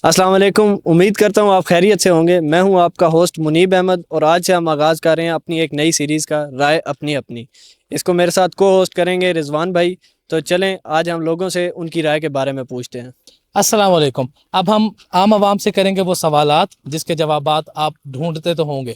السلام علیکم، امید کرتا ہوں آپ خیریت سے ہوں گے۔ میں ہوں آپ کا ہوسٹ منیب احمد، اور آج سے ہم آغاز کر رہے ہیں اپنی ایک نئی سیریز کا، رائے اپنی اپنی۔ اس کو میرے ساتھ کو ہوسٹ کریں گے رضوان بھائی۔ تو چلیں آج ہم لوگوں سے ان کی رائے کے بارے میں پوچھتے ہیں۔ السلام علیکم۔ اب ہم عام عوام سے کریں گے وہ سوالات جس کے جوابات آپ ڈھونڈتے تو ہوں گے۔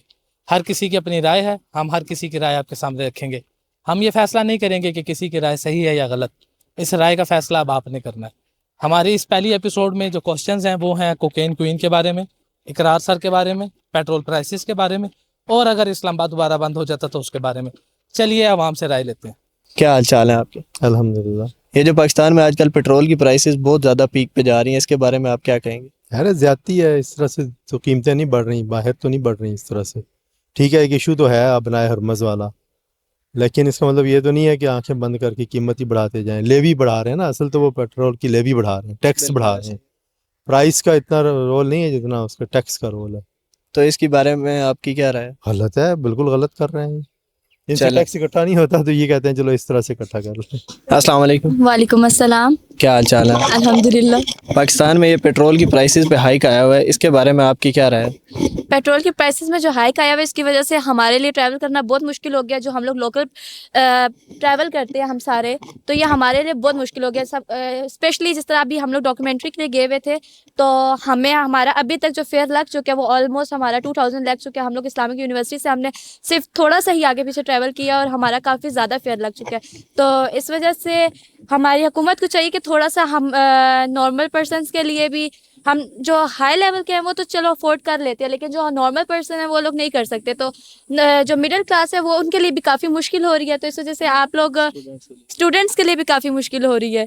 ہر کسی کی اپنی رائے ہے، ہم ہر کسی کی رائے آپ کے سامنے رکھیں گے۔ ہم یہ فیصلہ نہیں کریں گے کہ کسی کی رائے صحیح ہے یا غلط، اس رائے کا فیصلہ اب آپ نے کرنا ہے۔ ہماری اس پہلی ایپیسوڈ میں جو کوسچنز ہیں وہ ہیں کوکین کوئین کے بارے میں، اقرار سر کے بارے میں، پیٹرول پرائسز کے بارے میں، اور اگر اسلام آباد دوبارہ بند ہو جاتا تو اس کے بارے میں۔ چلیے عوام سے رائے لیتے ہیں۔ کیا حال چال ہے آپ کے؟ الحمدللہ۔ یہ جو پاکستان میں آج کل پیٹرول کی پرائسز بہت زیادہ پیک پہ جا رہی ہیں، اس کے بارے میں آپ کیا کہیں گے؟ خیر زیادتی ہے، اس طرح سے تو قیمتیں نہیں بڑھ رہی، باہر تو نہیں بڑھ رہی اس طرح سے۔ ٹھیک ہے، ایک ایشو تو ہے ابنائے ہرمز والا، لیکن اس کا مطلب یہ تو نہیں ہے کہ آنکھیں بند کر کے قیمت ہی بڑھاتے جائیں۔ لیوی بڑھا رہے ہیں نا، اصل تو وہ پیٹرول کی لیوی بڑھا رہے ہیں، ٹیکس بڑھا رہے ہیں۔ پرائس کا اتنا رول نہیں ہے جتنا اس کا ٹیکس کا رول ہے۔ تو اس کے بارے میں آپ کی کیا رائے ہے؟ غلط ہے، بالکل غلط کر رہے ہیں۔ ان سے چلیں۔ ٹیکس اکٹھا نہیں ہوتا تو یہ کہتے ہیں چلو اس طرح سے اکٹھا کر لیں۔ السلام علیکم، وعلیکم السلام۔ کیا حال چال ہے؟ الحمدللہ۔ پاکستان میں یہ پیٹرول کی پرائسز پہ ہائیک آیا ہوا ہے، اس کے بارے میں آپ کی کیا رائے ہے؟ پیٹرول کی پرائسز میں جو ہائیک آیا ہوا ہے، اس کی وجہ سے ہمارے لیے ٹریول کرنا بہت مشکل ہو گیا۔ جو ہم لوگ لوکل ٹریول کرتے ہیں ہم سارے، تو یہ ہمارے لیے بہت مشکل ہو گیا۔ سب اسپیشلی جس طرح ابھی ہم لوگ ڈاکومنٹری کے لیے گئے ہوئے تھے، تو ہمیں ہمارا ابھی تک جو فیئر لگ چکا ہے وہ آلموسٹ ہمارا 2000 لگ چکا ہے۔ ہم لوگ اسلامک یونیورسٹی سے ہم نے صرف تھوڑا سا ہی آگے پیچھے ٹریول کیا اور ہمارا کافی زیادہ فیئر لگ چکا ہے۔ تو اس وجہ سے ہماری حکومت کو چاہیے کہ تھوڑا سا ہم نارمل پرسنس کے لیے بھی، ہم جو ہائی لیول کے ہیں وہ تو چلو افورڈ کر لیتے ہیں، لیکن جو نارمل پرسن ہیں وہ لوگ نہیں کر سکتے۔ تو جو مڈل کلاس ہے وہ ان کے لیے بھی کافی مشکل ہو رہی ہے۔ تو اس وجہ سے آپ لوگ اسٹوڈنٹس کے لیے بھی کافی مشکل ہو رہی ہے،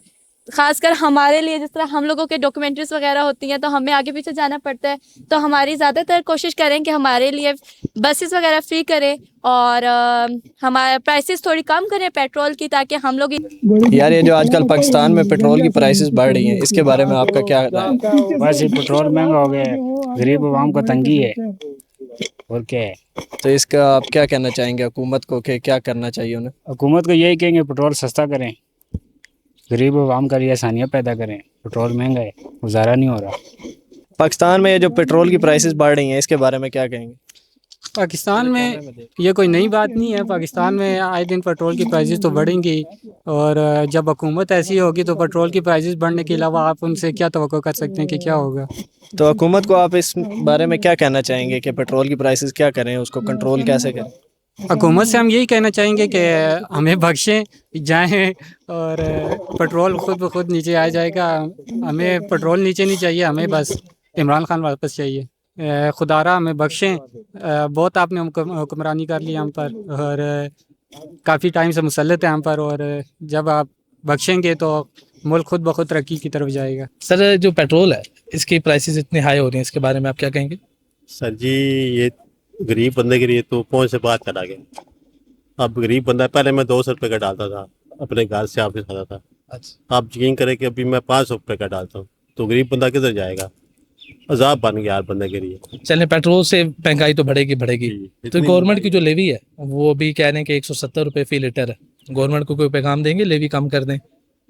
خاص کر ہمارے لیے۔ جس طرح ہم لوگوں کے ڈاکومنٹریز وغیرہ ہوتی ہیں تو ہمیں آگے پیچھے جانا پڑتا ہے، تو ہماری زیادہ تر کوشش کریں کہ ہمارے لیے بسز وغیرہ فری کریں اور ہمارے پرائسز تھوڑی کم کریں پیٹرول کی، تاکہ ہم لوگ یار یہ جو آج کل پاکستان میں پیٹرول کی پرائسز بڑھ رہی ہیں، اس کے بارے میں آپ کا کیا رائے ہے؟ بس یہ پیٹرول مہنگا ہو گیا ہے، غریب عوام کو تنگی ہے، اور کیا ہے۔ تو اس کا آپ کیا کہنا چاہیں گے حکومت کو کہ کیا کرنا چاہیے انہیں؟ حکومت کو یہی کہیں گے پیٹرول سستا کریں، غریب عوام کا لیے آسانیاں پیدا کریں۔ پیٹرول مہنگا ہے، گزارا نہیں ہو رہا۔ پاکستان میں یہ جو پیٹرول کی پرائسز بڑھ رہی ہیں، اس کے بارے میں کیا کہیں گے؟ پاکستان میں یہ کوئی نئی بات نہیں ہے۔ پاکستان میں آئے دن پیٹرول کی پرائسز تو بڑھیں گی، اور جب حکومت ایسی ہوگی تو پیٹرول کی پرائسز بڑھنے کے علاوہ آپ ان سے کیا توقع کر سکتے ہیں کہ کیا ہوگا؟ تو حکومت کو آپ اس بارے میں کیا کہنا چاہیں گے کہ پیٹرول کی پرائسز کیا کریں، اس کو کنٹرول کیسے کریں؟ حکومت سے ہم یہی کہنا چاہیں گے کہ ہمیں بخشیں جائیں، اور پیٹرول خود بخود نیچے آ جائے گا۔ ہمیں پیٹرول نیچے نہیں چاہیے، ہمیں بس عمران خان واپس چاہیے۔ خدا را ہمیں بخشیں، بہت آپ نے حکمرانی کر لی ہم پر، اور کافی ٹائم سے مسلط ہے ہم پر، اور جب آپ بخشیں گے تو ملک خود بخود ترقی کی طرف جائے گا۔ سر جو پیٹرول ہے اس کی پرائسز اتنی ہائی ہو رہی ہیں، اس کے بارے میں آپ کیا کہیں گے؟ سر جی یہ غریب بندے کے لیے تو پہنچ سے بات چلا گیا۔ اب غریب بندہ، پہلے میں 200 روپے کا ڈالتا تھا، اپنے گھر سے آفس آتا تھا۔ اچھا، آپ یقین کریں کہ ابھی میں 500 روپے کا ڈالتا ہوں، تو غریب بندہ کدھر جائے گا؟ عذاب بن گیا ہر بندے کے لیے۔ چلیں پیٹرول سے مہنگائی تو بڑھے گی، تو گورنمنٹ کی جو لیوی ہے وہ بھی کہہ رہے ہیں کہ 170 روپے فی لیٹر ہے۔ گورنمنٹ کو کوئی پیغام دیں گے لیوی کم کر دیں؟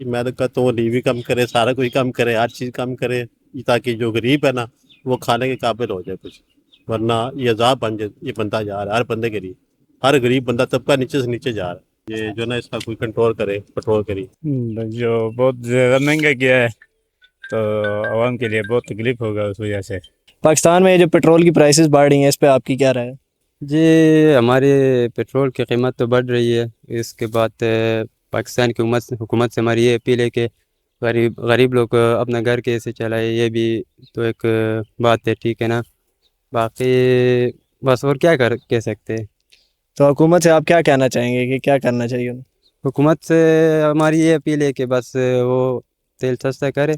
میں تو کہتا ہوں لیوی کم کرے، سارا کچھ کم کرے، ہر چیز کم کرے، تاکہ جو غریب ہے نا وہ کھانے کے قابل ہو جائے کچھ، ورنہ یہ عذاب بن جائے۔ یہ بندہ جا رہا ہے ہر بندے کے لیے، ہر غریب بندہ طبقہ نیچے سے نیچے جا رہا ہے۔ یہ جو نا اس کا کوئی کنٹرول کرے، پیٹرول کری۔ جو بہت زیادہ مہنگا کیا ہے تو عوام کے لیے بہت تکلیف ہوگا اس وجہ سے۔ پاکستان میں یہ جو پیٹرول کی پرائسز بڑھ رہی ہیں، اس پہ آپ کی کیا رائے ہے؟ جی ہمارے پیٹرول کی قیمت تو بڑھ رہی ہے، اس کے بعد پاکستان کی حکومت سے ہماری یہ اپیل ہے کہ غریب لوگ اپنا گھر کیسے چلائے، یہ بھی تو ایک بات ہے، ٹھیک ہے نا؟ باقی بس اور کیا کہہ سکتے ہیں۔ تو حکومت سے آپ کیا کہنا چاہیں گے کہ کیا کرنا چاہیے انہیں؟ حکومت سے ہماری یہ اپیل ہے کہ بس وہ تیل سستا کرے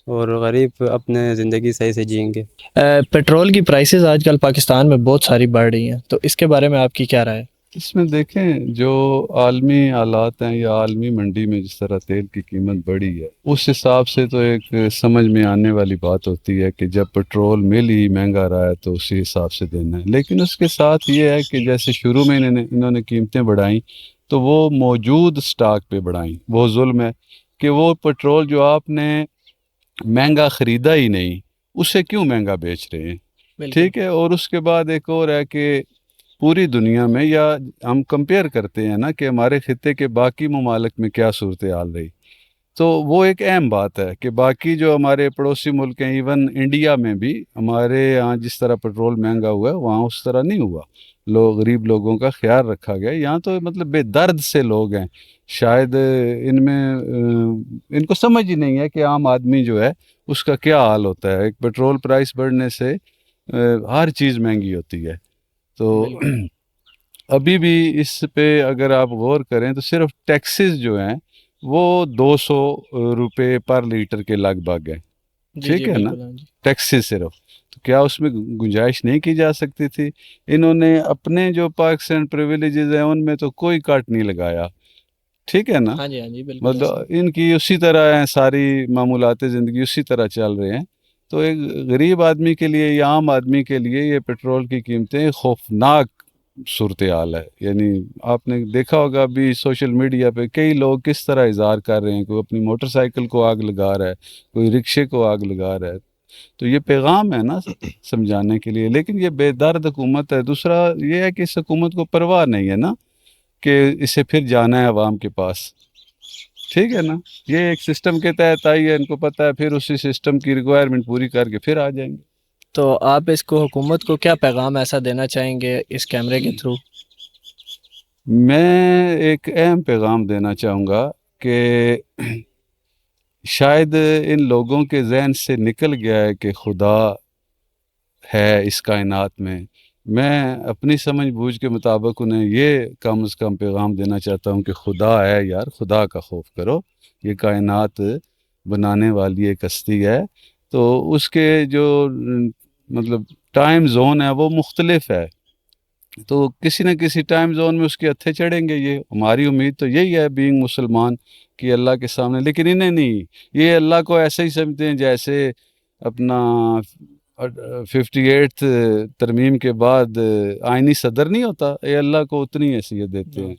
اور غریب اپنے زندگی صحیح سے جئیں گے۔ پیٹرول کی پرائسز آج کل پاکستان میں بہت ساری بڑھ رہی ہیں، تو اس کے بارے میں آپ کی کیا رائے ہے؟ اس میں دیکھیں جو عالمی حالات ہیں یا عالمی منڈی میں جس طرح تیل کی قیمت بڑھی ہے، اس حساب سے تو ایک سمجھ میں آنے والی بات ہوتی ہے کہ جب پیٹرول مل ہی مہنگا رہا ہے تو اسی حساب سے دینا ہے۔ لیکن اس کے ساتھ یہ ہے کہ جیسے شروع میں انہوں نے قیمتیں بڑھائیں تو وہ موجود سٹاک پہ بڑھائیں۔ وہ ظلم ہے کہ وہ پیٹرول جو آپ نے مہنگا خریدا ہی نہیں उसे क्यों महंगा बेच रहे हैं, बिल्कुल। ठीक है। और उसके बाद एक और है कि पूरी दुनिया में, या हम कंपेयर करते हैं ना कि हमारे खित्ते के बाकी ममालिक में क्या सूरत हाल रही, तो वो एक अहम बात है कि बाकी जो हमारे पड़ोसी मुल्क हैं, इवन इंडिया में भी हमारे यहाँ जिस तरह पेट्रोल महंगा हुआ है वहाँ उस तरह नहीं हुआ। गरीब लोगों का ख्याल रखा गया। यहाँ तो मतलब बेदर्द से लोग हैं, शायद इनको समझ ही नहीं है कि आम आदमी जो है उसका क्या हाल होता है। एक पेट्रोल प्राइस बढ़ने से हर चीज़ महंगी होती है। तो अभी भी इस पे अगर आप गौर करें तो सिर्फ टैक्सेस जो हैं वो 200 रुपये पर लीटर के लगभग है, ठीक है ना, टैक्सेस सिर्फ। तो क्या उसमें गुंजाइश नहीं की जा सकती थी? इन्होंने अपने जो पर्क्स एंड प्रिविलेजेस हैं उनमें तो कोई कट नहीं लगाया, ठीक है ना। हाँ जी, हाँ जी, बिल्कुल। मतलब इनकी उसी तरह है, सारी मामूलात ज़िंदगी उसी तरह चल रहे हैं। तो एक गरीब आदमी के लिए या आम आदमी के लिए ये पेट्रोल की कीमतें खौफनाक सूरत हाल है। यानी आपने देखा होगा अभी सोशल मीडिया पे कई लोग किस तरह इजहार कर रहे हैं, कोई अपनी मोटरसाइकिल को आग लगा रहा है, कोई रिक्शे को आग लगा रहा है। तो ये पैगाम है ना समझाने के लिए, लेकिन ये बेदर्द हुकूमत है। दूसरा ये है कि इस हुकूमत को परवाह नहीं है ना कि इसे फिर जाना है अवाम के पास, ठीक है ना। ये एक सिस्टम के तहत आई है, इनको पता है, फिर उसी सिस्टम की रिक्वायरमेंट पूरी करके फिर आ जाएंगे। तो आप इसको हुकूमत को क्या पैगाम ऐसा देना चाहेंगे इस कैमरे के थ्रू? मैं एक अहम पैगाम देना चाहूँगा कि शायद इन लोगों के जहन से निकल गया है कि खुदा है इस कायनात में। मैं अपनी समझ बूझ के मुताबिक उन्हें ये कम से कम पैगाम देना चाहता हूँ कि खुदा है यार, खुदा का खौफ करो। ये कायनात बनाने वाली एक हस्ती है, तो उसके जो मतलब टाइम जोन है वो मुख्तलिफ है, तो किसी न किसी टाइम जोन में उसके हत्थे चढ़ेंगे। ये हमारी उम्मीद तो यही है बीइंग मुसलमान कि अल्लाह के सामने, लेकिन इन्हें नहीं, ये अल्लाह को ऐसे ही समझते हैं जैसे अपना 58 तरमीम के बाद आइनी सदर नहीं होता, ये अल्लाह को उतनी हैसियत देते हैं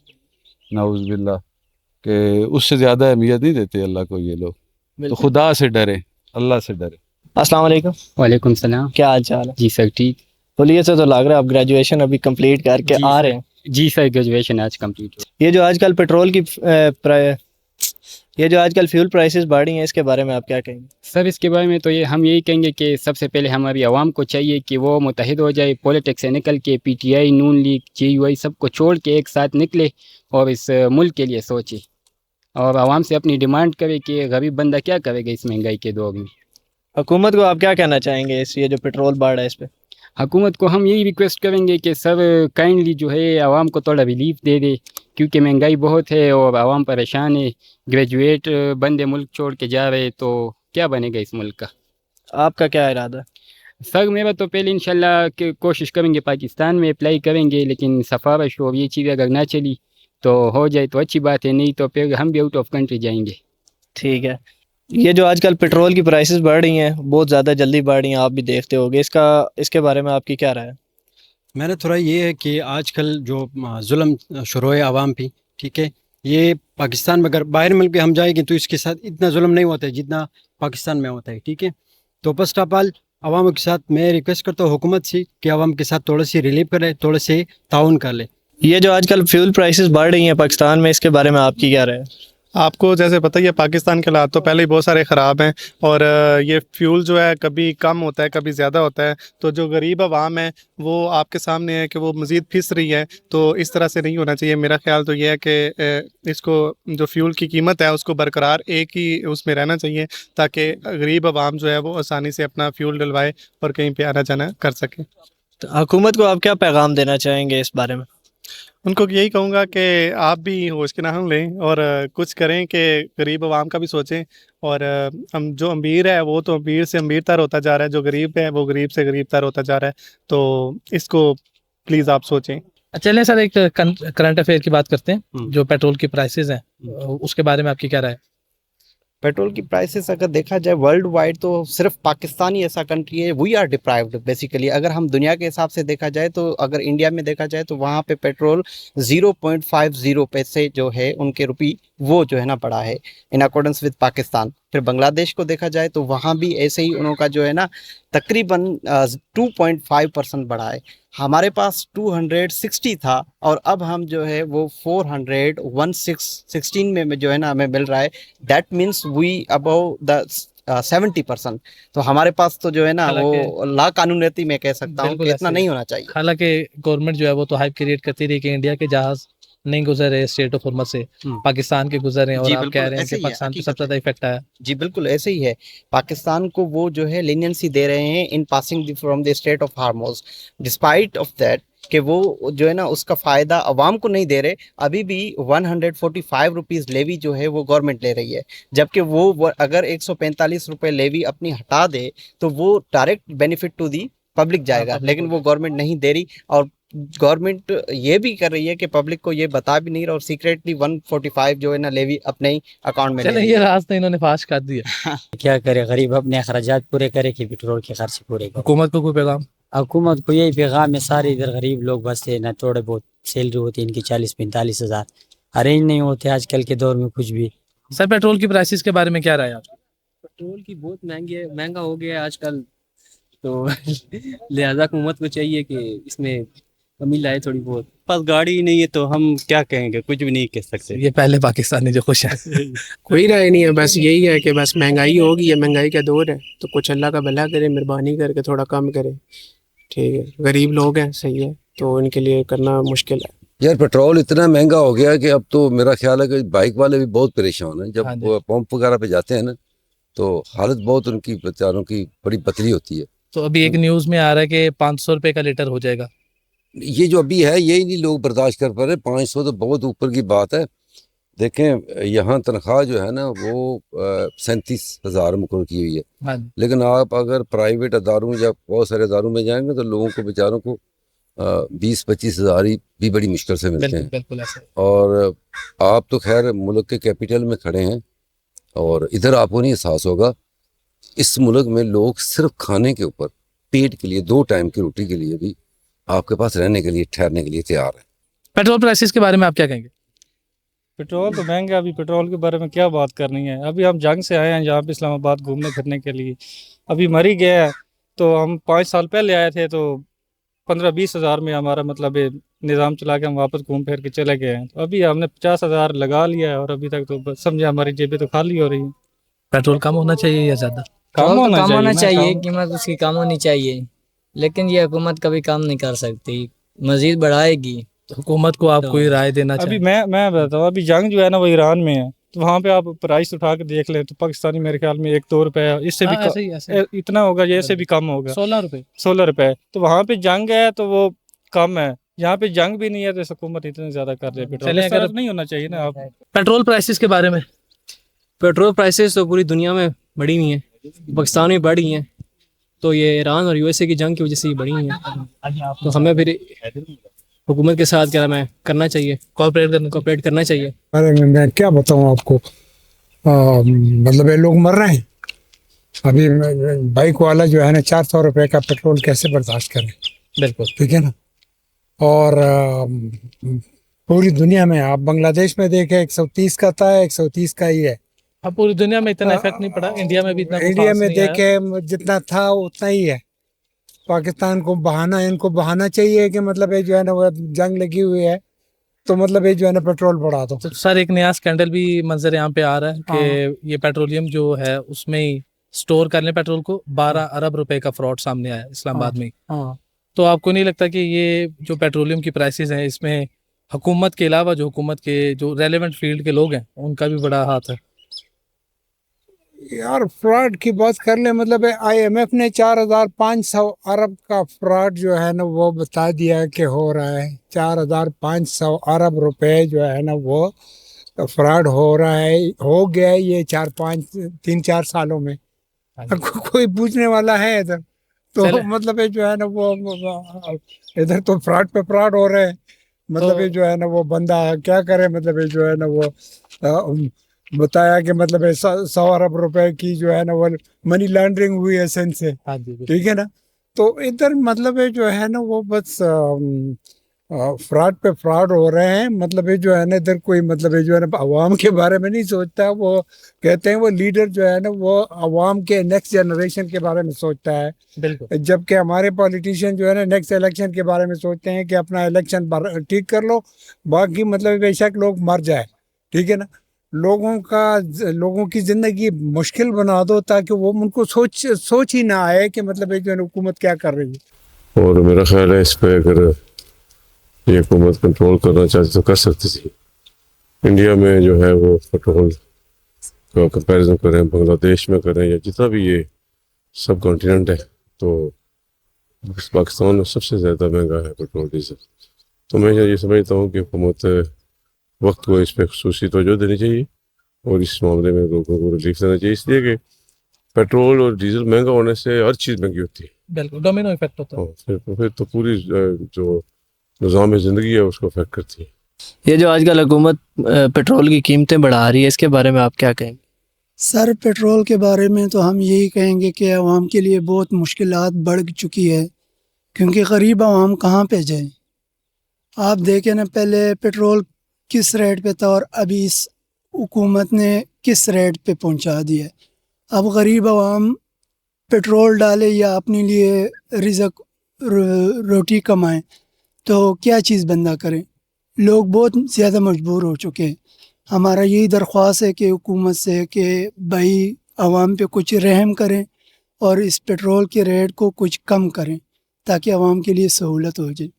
नाउज़ बिल्लाह, कि उससे ज़्यादा अहमियत नहीं देते अल्लाह को ये लोग। तो खुदा से डरे, अल्लाह से डरे। अस्सलाम वालेकुम। वालेकुम सलाम। क्या हाल चाल है? जी सर ठीक। बोलिए से तो लग रहा है आप ग्रेजुएशन अभी कंप्लीट करके जी आ सर। रहे हैं। जी सर ग्रेजुएशन आज कंप्लीट हो। ये जो आजकल पेट्रोल की ये जो आजकल फ्यूल प्राइसेस बढ़ रही हैं, इसके बारे में आप क्या कहेंगे? सर इसके बारे में तो ये हम यही कहेंगे कि सबसे पहले हमारी आवाम को चाहिए कि वो मुत्तहिद हो जाए, पॉलिटिक्स से निकल के पीटीआई, नून लीग, जेयूआई सबको छोड़ के एक साथ निकले और इस मुल्क के लिए सोचे और आवाम से अपनी डिमांड करे कि गरीब बंदा क्या करेगा इस महंगाई के दौर में। हुकूमत को आप क्या कहना चाहेंगे इस ये जो पेट्रोल बढ़ रहा है इस पे? हुकूमत को हम यही रिक्वेस्ट करेंगे कि सर काइंडली जो है आवाम को थोड़ा रिलीफ दे दे, क्योंकि महंगाई बहुत है और आवाम परेशान है। ग्रेजुएट बंदे मुल्क छोड़ के जा रहे तो क्या बनेगा इस मुल्क का? आपका क्या इरादा है? सर मेरा तो पहले इंशाल्लाह कि कोशिश करेंगे पाकिस्तान में अप्लाई करेंगे, लेकिन सफारश और ये चीज़ें अगर ना चली तो हो जाए तो अच्छी बात है, नहीं तो फिर हम भी आउट ऑफ कंट्री जाएंगे। ठीक है। ये जो आजकल पेट्रोल की प्राइसेस बढ़ रही हैं, बहुत ज़्यादा जल्दी बढ़ रही हैं, आप भी देखते होंगे, इसके बारे में आपकी क्या राय है? मैंने थोड़ा ये है कि आजकल जो जुल्म शुरू है आवाम पे, ठीक है, ये पाकिस्तान में अगर बाहर मुल्क हम जाएंगे तो इसके साथ इतना जुल्म नहीं होता है जितना पाकिस्तान में होता है, ठीक है। तो फर्स्ट ऑफ ऑल आवाम के साथ मैं रिक्वेस्ट करता हूँ हुकूमत से कि आवाम के साथ थोड़ा सी रिलीफ करे, थोड़े से ताउन कर ले। ये जो आजकल फ्यूल प्राइसेस बढ़ रही हैं पाकिस्तान में, इसके बारे में आपकी क्या राय है? आपको जैसे पता ही है पाकिस्तान के हालात तो पहले ही बहुत सारे ख़राब हैं, और ये फ्यूल जो है कभी कम होता है कभी ज़्यादा होता है। तो जो गरीब आवाम है वो आपके सामने है कि वो मज़ीद फिस रही है, तो इस तरह से नहीं होना चाहिए। मेरा ख्याल तो ये है कि इसको जो फ्यूल की कीमत है उसको बरकरार एक ही उसमें रहना चाहिए, ताकि गरीब आवाम जो है वो आसानी से अपना फ्यूल डलवाए और कहीं पे आना जाना कर सके। तो हुकूमत को आप क्या पैगाम देना चाहेंगे इस बारे में? उनको यही कहूँगा कि आप भी होश के नाम लें और कुछ करें कि गरीब आवाम का भी सोचें। और हम जो अमीर है वो तो अमीर से अमीर तर होता जा रहा है, जो गरीब है वो गरीब से गरीब तर होता जा रहा है। तो इसको प्लीज़ आप सोचें। चलें सर एक करंट अफेयर की बात करते हैं। जो पेट्रोल की प्राइसेस हैं उसके बारे में आपकी क्या राय है? पेट्रोल की प्राइसेस अगर देखा जाए वर्ल्ड वाइड तो सिर्फ पाकिस्तान ही ऐसा कंट्री है, वी आर डिप्राइव्ड बेसिकली। अगर हम दुनिया के हिसाब से देखा जाए तो अगर इंडिया में देखा जाए तो वहाँ पे पेट्रोल 0.50 पैसे जो है उनके रुपी वो जो है ना बढ़ा है इन अकॉर्डेंस विद पाकिस्तान। फिर बांग्लादेश को देखा जाए तो वहाँ भी ऐसे ही उनका जो है ना तकरीबन 2.5% बढ़ा है। हमारे पास 260 था और अब हम जो है वो 416 में जो है ना हमें मिल रहा है। That means we above the 70%। तो हमारे पास तो जो है ना वो ला कानूनीयती में कह सकता हूँ कि इतना नहीं होना चाहिए। हालांकि गवर्नमेंट जो है वो तो हाइप क्रिएट करती रही कि इंडिया के जहाज नहीं गुजर रहे स्ट्रेट ऑफ हॉर्मज से, पाकिस्तान के गुजर रहे हैं, और आप कह रहे हैं कि पाकिस्तान पे सबसे ज्यादा इफेक्ट आया। जी बिल्कुल ऐसे ही है। पाकिस्तान को वो जो है लीनियंसी दे रहे हैं इन passing from the straight of हार्मोज, despite of that कि वो जो है ना उसका फ़ायदा अवाम को नहीं दे रहे। अभी भी 145 रुपीज़ लेवी जो है वो गवर्नमेंट ले रही है, जबकि वो अगर 145 रुपये लेवी अपनी हटा दे तो वो direct benefit to the public जाएगा, लेकिन वो गवर्नमेंट नहीं दे रही। और गवर्नमेंट ये भी कर रही है कि पब्लिक को ये बता भी नहीं रहा और सीक्रेटली 145 जो है ना लेवी अपने ही अकाउंट में ले चले रही ये है। रास्ता इन्होंने फाश कर दिया। क्या करे, गरीब अपने अखराजात पूरे करे कि पेट्रोल के खर्च पूरे करे। हुकूमत को कोई पैगाम? हुकूमत को यही पैगाम है, सारे इधर गरीब लोग बसते ना, थोड़े बहुत सैलरी होती है इनकी 40-45 हज़ार, अरेंज नहीं होते आजकल के दौर में कुछ भी। सर पेट्रोल की प्राइसेस के बारे में क्या राय है आपकी? पेट्रोल की बहुत महंगा हो गया है आजकल, तो लिहाजा हुकूमत को चाहिए कि इसमें कमी लाए थोड़ी बहुत। पास गाड़ी ही नहीं है तो हम क्या कहेंगे, कुछ भी नहीं कह सकते। ये पहले पाकिस्तानी जो खुश है। कोई राय नहीं है, बस यही है कि बस महंगाई होगी, ये महंगाई का दौर है, तो कुछ अल्लाह का भला करे, मेहरबानी करके थोड़ा कम करे। ठीक है, गरीब लोग हैं, सही है, तो इनके लिए करना मुश्किल है। यार पेट्रोल इतना महंगा हो गया कि अब तो मेरा ख्याल है कि बाइक वाले भी बहुत परेशान हैं। जब वो पंप वगैरह पे जाते हैं ना तो हालत बहुत उनकी बेचारों की बड़ी पतली होती है। तो अभी एक न्यूज़ में आ रहा है कि 500 रुपये का लीटर हो जाएगा। ये जो अभी है यही नहीं लोग बर्दाश्त कर पा रहे। 500 तो बहुत ऊपर की बात है। देखें यहाँ तनख्वाह जो है ना वो 37,000 मुकर्रर की हुई है, लेकिन आप अगर प्राइवेट अदारों या बहुत सारे अदारों में जाएंगे तो लोगों को बेचारों को 20-25 हज़ार ही भी बड़ी मुश्किल से मिलते हैं। बिल्कुल ऐसे। और आप तो खैर मुल्क के कैपिटल में खड़े हैं और इधर आपको नहीं एहसास होगा, इस मुल्क में लोग सिर्फ खाने के ऊपर, पेट के लिए, 2 टाइम की रोटी के लिए भी आपके पास रहने के लिए, ठहरने के लिए तैयार है। पेट्रोल प्राइसेस के बारे में आप क्या कहेंगे? पेट्रोल तो महंगा, अभी पेट्रोल के बारे में क्या बात करनी है। अभी हम जंग से आए हैं यहाँ पे इस्लामाबाद घूमने फिरने के लिए, अभी मर ही गया है। तो हम 5 साल पहले आए थे तो 15-20 हज़ार में हमारा मतलब निज़ाम चला के हम वापस घूम फिर के चले गए हैं। तो अभी हमने 50 हज़ार लगा लिया है और अभी तक तो बस समझे हमारी जेबें तो खाली हो रही हैं। पेट्रोल कम होना चाहिए या ज़्यादा? कम होना चाहिए, कीमत उसकी कम होनी चाहिए, लेकिन ये हुकूमत कभी कम नहीं कर सकती, मजीद बढ़ाएगी। तो हुकूमत को आप कोई राय देना अभी चाहिए? मैं बताऊँ, अभी जंग जो है ना वो ईरान में है, तो वहाँ पे आप प्राइस उठा के देख लें तो पाकिस्तानी मेरे ख्याल में 1-2 रुपए, इससे भी ऐसे इतना होगा, ये से भी कम होगा, 16 रुपए। तो वहाँ पे जंग है तो वो कम है, यहाँ पे जंग भी नहीं है तो हुकूमत इतने ज्यादा कर रही है। पेट्रोल चलिए, अगर नहीं होना चाहिए ना। आप पेट्रोल प्राइसेस के बारे में? पेट्रोल प्राइसेस तो पूरी दुनिया में बढ़ी हुई हैं, पाकिस्तान में बढ़ी हैं, तो ये ईरान और यूएसए की जंग की वजह से ही बढ़ी हैं। तो हमें फिर हुकूमत के साथ क्या हमें करना चाहिए, कोऑपरेट करना चाहिए। अरे मैं क्या बताऊँ आपको, मतलब ये लोग मर रहे हैं। अभी बाइक वाला जो है ना 400 रुपये का पेट्रोल कैसे बर्दाश्त करें? बिल्कुल ठीक है ना। और पूरी दुनिया में आप बांग्लादेश में देखें 130 का था, 130 का ही है। अब पूरी दुनिया में इतना इफेक्ट नहीं पड़ा, इंडिया में भी इतना इंडिया में देखे जितना था उतना ही है। पाकिस्तान को बहाना, इनको बहाना चाहिए कि मतलब ये जो है ना वो जंग लगी हुई है तो मतलब ये जो है ना पेट्रोल बढ़ा दो। तो सर एक नया स्कैंडल भी मंजर यहाँ पे आ रहा है कि ये पेट्रोलियम जो है उसमें ही स्टोर कर लें पेट्रोल को, 12 अरब रुपए का फ्रॉड सामने आया इस्लामाबाद में। तो आपको नहीं लगता कि ये जो पेट्रोलियम की प्राइसेस हैं इसमें हुकूमत के अलावा जो हुकूमत के जो रेलेवेंट फील्ड के लोग हैं उनका भी बड़ा हाथ है? यार फ्रॉड की बात कर ले, मतलब IMF ने 4,500 अरब का फ्रॉड जो है ना वो बता दिया कि हो रहा है। 4,500 अरब रुपए जो है ना वो फ्रॉड हो रहा है, हो गया है ये 3-4 सालों में। कोई पूछने वाला है इधर? तो मतलब ये जो है ना वो इधर तो फ्रॉड पे फ्रॉड हो रहे हैं। मतलब ये जो है ना वो बंदा क्या करे, मतलब ये जो है ना वो बताया कि मतलब 100 अरब रुपए की जो है ना वो मनी लॉन्ड्रिंग हुई है सन से, हाँ जी बिल्कुल। ठीक है ना। तो इधर मतलब है जो है ना वो बस फ्रॉड पे फ्रॉड हो रहे हैं। मतलब ये जो है ना इधर कोई मतलब ये जो है ना अवाम के बारे में नहीं सोचता। वो कहते हैं वो लीडर जो है ना वो अवाम के नेक्स्ट जनरेशन के बारे में सोचता है, बिल्कुल। जबकि हमारे पॉलिटिशियन जो है ना नेक्स्ट इलेक्शन के बारे में सोचते हैं कि अपना इलेक्शन ठीक कर लो, बाकी मतलब बेशक लोग मर जाए, ठीक है ना। लोगों की ज़िंदगी मुश्किल बना दो ताकि वो उनको सोच ही ना आए कि मतलब ये जो है ना हुकूमत क्या कर रही है। और मेरा ख्याल है इस पर अगर ये हुकूमत कंट्रोल करना चाहती तो कर सकती थी। इंडिया में जो है वो पेट्रोल का कंपैरिजन करें बांग्लादेश में करें या जितना भी ये सब कॉन्टिनेंट है, तो पाकिस्तान में सबसे ज़्यादा महंगा है पेट्रोल डीजल। तो मैं ये समझता हूँ कि हुकूमत वक्त को इस पर खसूसी तवज्जो देनी चाहिए और इस मामले में लोगों को रिलीफ देना चाहिए, इसलिए कि पेट्रोल और डीजल महंगा होने से हर चीज़ महंगी होती है। बिल्कुल डोमिनो इफेक्ट होता है। फिर तो पूरी जो निज़ाम ज़िंदगी है उसको अफेक्ट करती है। ये जो आजकल हुकूमत पेट्रोल की कीमतें बढ़ा रही है, इसके बारे में आप क्या कहेंगे? सर पेट्रोल के बारे में तो हम यही कहेंगे कि आवाम के लिए बहुत मुश्किलात बढ़ चुकी है, क्योंकि गरीब आवाम कहाँ पे जाए। आप देखें ना, पहले पेट्रोल किस रेट पे था और अभी इस हुकूमत ने किस रेट पे पहुंचा दिया है। अब गरीब आवाम पेट्रोल डाले या अपने लिए रिज़्क रोटी कमाएं तो क्या चीज़ बंदा करे। लोग बहुत ज़्यादा मजबूर हो चुके हैं। हमारा यही दरख्वास्त है कि हुकूमत से कि भाई आवाम पे कुछ रहम करें और इस पेट्रोल के रेट को कुछ कम करें ताकि आवाम के लिए सहूलत हो जाए।